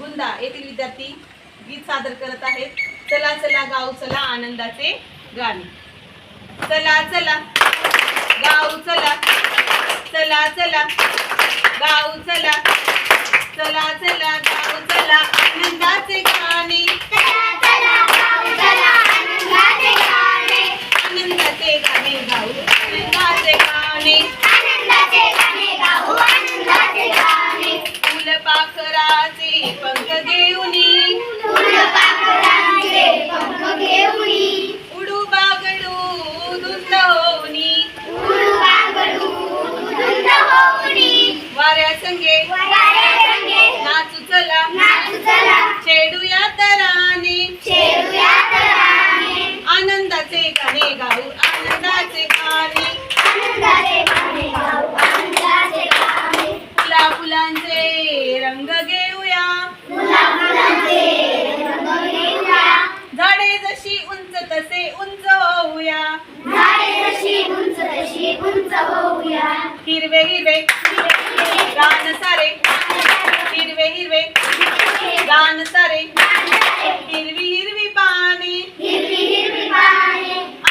गुंदा येथील विद्यार्थी गीत सादर करत आहेत. चला चला गाऊ चला आनंदाचे गाणे. चला चला गाऊ चला, चला चला गाऊ चला, चला चला गाऊ चला आनंदाचे गाणे. आनंदाचे गाणे गाऊ, आनंदाचे गाणे. फुलपाखराचे पंख घेऊनी, उडू बागडू धुंद होऊनी, वाऱ्या संगे नाचू चला, छेडूया तराने. आनंदाचे गाणे गाऊ, आनंदाचे गाणे. फुला फुलांचे रंग घेऊया, झाडे जशी उंच तसे उंच होऊया. हिरवे हिरवे गान सारे, हिरवे हिरवे गान सारे. हिरवी हिरवी पाने,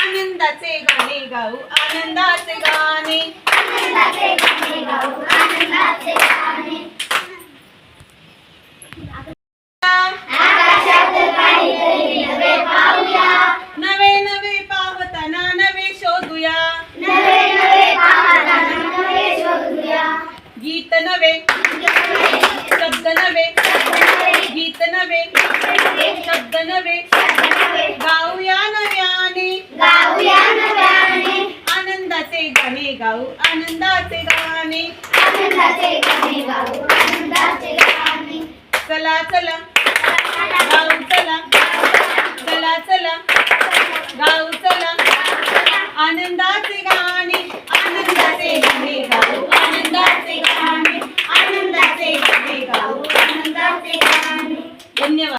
आनंदाचे गाणे गाऊ, आनंदाचे गाणे. नवे नवे पाहताना नवे शोधूया, गीत नवे शब्द नवे, गीत नवे शब्द नवे. गाऊया नव्याने, आनंदाचे गाणे गाऊ, आनंदाचे गाणे. चला चला गाऊ चला, चला चला गाऊ चला आनंदाचे गाणे. आनंदाचे गाणे गाऊ, आनंदाचे